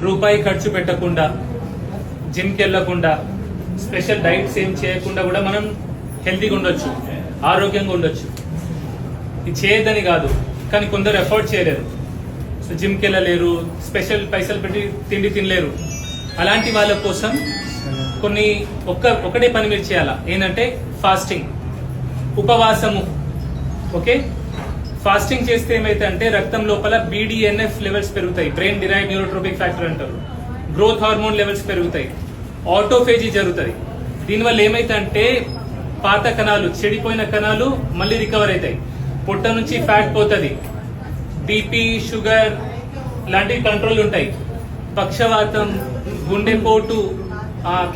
రూపాయి ఖర్చు పెట్టకుండా, జిమ్కి వెళ్ళకుండా, స్పెషల్ డైట్స్ ఏం చేయకుండా కూడా మనం హెల్తీగా ఉండొచ్చు, ఆరోగ్యంగా ఉండొచ్చు. ఇది చేయొద్దని కాదు, కానీ కొందరు ఎఫర్ట్ చేయలేరు. సో జిమ్కి వెళ్ళలేరు, స్పెషల్ పైసలు పెట్టి తిండి తినలేరు. అలాంటి వాళ్ళ కోసం ఒకటే పని మీరు చేయాలా, ఏంటంటే ఫాస్టింగ్, ఉపవాసము. ఓకే, ఫాస్టింగ్ చేస్తే ఏమైతే అంటే రక్తం లోపల BDNF లెవెల్స్ పెరుగుతాయి, బ్రెయిన్ డిరైవ్డ్ న్యూరోట్రోపిక్ ఫ్యాక్టర్ అంటారు. గ్రోత్ హార్మోన్ లెవెల్స్ పెరుగుతాయి, ఆటోఫేజీ జరుగుతుంది. దీనివల్ల ఏమైతే అంటే పాత కణాలు, చెడిపోయిన కణాలు మళ్ళీ రికవర్ అవుతాయి, పొట్ట నుంచి ఫ్యాట్ పోతుంది, బీపీ, షుగర్ లాంటివి కంట్రోల్ ఉంటాయి, పక్షవాతం, గుండెపోటు,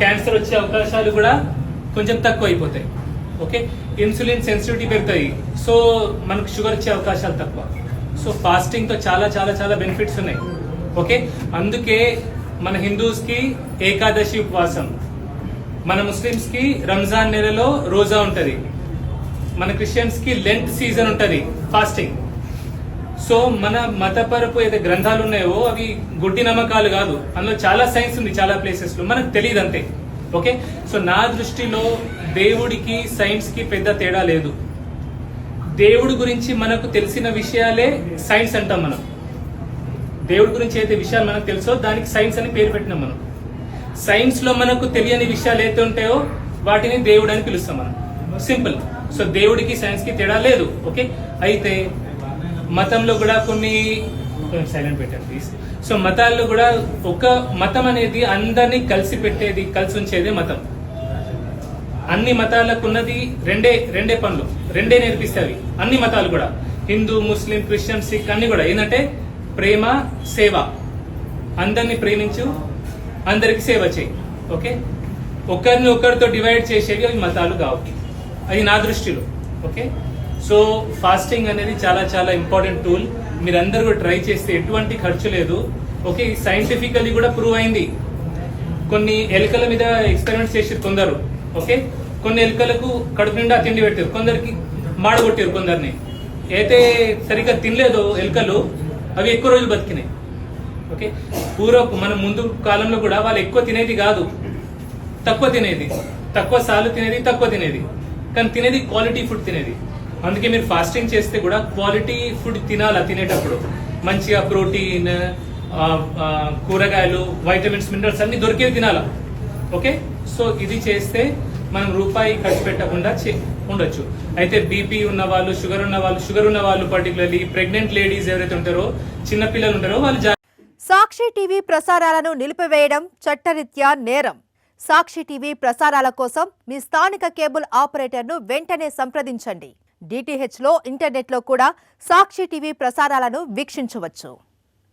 క్యాన్సర్ వచ్చే అవకాశాలు కూడా కొంచెం తక్కువ అయిపోతాయి. ఓకే, ఇన్సులిన్ సెన్సిటివిటీ పెరుగుతాయి, సో మనకు షుగర్ వచ్చే అవకాశాలు తక్కువ. సో ఫాస్టింగ్ తో చాలా చాలా చాలా బెనిఫిట్స్ ఉన్నాయి. ఓకే, అందుకే మన హిందూస్ కి ఏకాదశి ఉపవాసం, మన ముస్లిమ్స్ కి రంజాన్ నెలలో రోజా ఉంటది, మన క్రిస్టియన్స్ కి లెంట్ సీజన్ ఉంటది, ఫాస్టింగ్. సో మన మతపరపు ఏదైతే గ్రంథాలు ఉన్నాయో అవి గుడ్డి నమ్మకాలు కాదు, అందులో చాలా సైన్స్ ఉంది, చాలా ప్లేసెస్ లో మనకు తెలియదు అంతే. ఓకే, సో నా దృష్టిలో దేవుడికి సైన్స్ కి పెద్ద తేడా లేదు. దేవుడి గురించి మనకు తెలిసిన విషయాలే సైన్స్ అంటాం మనం. దేవుడి గురించి అయితే విషయాలు మనకు తెలుసో దానికి సైన్స్ అని పేరు పెట్టినాం మనం. సైన్స్ లో మనకు తెలియని విషయాలు అయితే ఉంటాయో వాటిని దేవుడు అని పిలుస్తాం మనం, సింపుల్. సో దేవుడికి సైన్స్ కి తేడా లేదు. ఓకే, అయితే మతంలో కూడా కొన్ని, సైలెంట్ పెట్టండి ప్లీజ్. సో మతాల్లో కూడా ఒక మతం అనేది అందరినీ కలిసి పెట్టేది, కలిసి ఉంచేదే మతం. అన్ని మతాలకు ఉన్నది రెండే పనులు, రెండే నేర్పిస్తాయి అన్ని మతాలు కూడా, హిందూ, ముస్లిం, క్రిస్టియన్, సిక్ అన్ని కూడా. ఏంటంటే ప్రేమ, సేవ. అందరినీ ప్రేమించు, అందరికి సేవ చేయి. ఓకే, ఒకరిని ఒకరితో డివైడ్ చేసేవి అవి మతాలు కావు, అది నా దృష్టిలో. ఓకే, సో ఫాస్టింగ్ అనేది చాలా చాలా ఇంపార్టెంట్ టూల్. మీరందరూ కూడా ట్రై చేస్తే ఎటువంటి ఖర్చు లేదు. ఓకే, సైంటిఫికల్లీ కూడా ప్రూవ్ అయింది. కొన్ని ఎలుకల మీద ఎక్స్పెరిమెంట్స్ చేసారు కొందరు. ఓకే, కొన్ని ఎలుకలకు కడుపు నిండా తిండి పెట్టారు, కొందరికి మాడగొట్టారు, కొందరిని అయితే సరిగ్గా తినలేదు ఎలుకలు, అవి ఎక్కువ రోజులు బతికినాయి. ఓకే, మనం ముందు కాలంలో కూడా వాళ్ళు ఎక్కువ తినేది కాదు, తక్కువ తినేది, తక్కువ సార్లు తినేది, తక్కువ తినేది, కానీ తినేది క్వాలిటీ ఫుడ్ తినేది. అందుకే మీరు ఫాస్టింగ్ చేస్తే కూడా క్వాలిటీ ఫుడ్ తినాలా, తినేటప్పుడు మంచిగా ప్రోటీన్, కూరగాయలు, వైటమిన్స్, మినరల్స్ అన్ని దొరికేవి తినాలా. ఓకే, సో ఇది చేస్తే మనం రూపాయి ఖర్చు పెట్టకుండా ఉండొచ్చు. అయితే బీపీ ఉన్న వాళ్ళు, షుగర్ ఉన్న వాళ్ళు పర్టికులర్లీ ప్రెగ్నెంట్ లేడీస్ ఎవరైతే ఉంటారో, చిన్నపిల్లలు ఉంటారో వాళ్ళు. సాక్షి టీవీ ప్రసారాలను నిలిపివేయడం చట్టరీత్యా నేరం. సాక్షి టీవీ ప్రసారాల కోసం మీ స్థానిక కేబుల్ ఆపరేటర్ను వెంటనే సంప్రదించండి. DTHలో, ఇంటర్నెట్లో కూడా సాక్షి టీవీ ప్రసారాలను వీక్షించవచ్చు.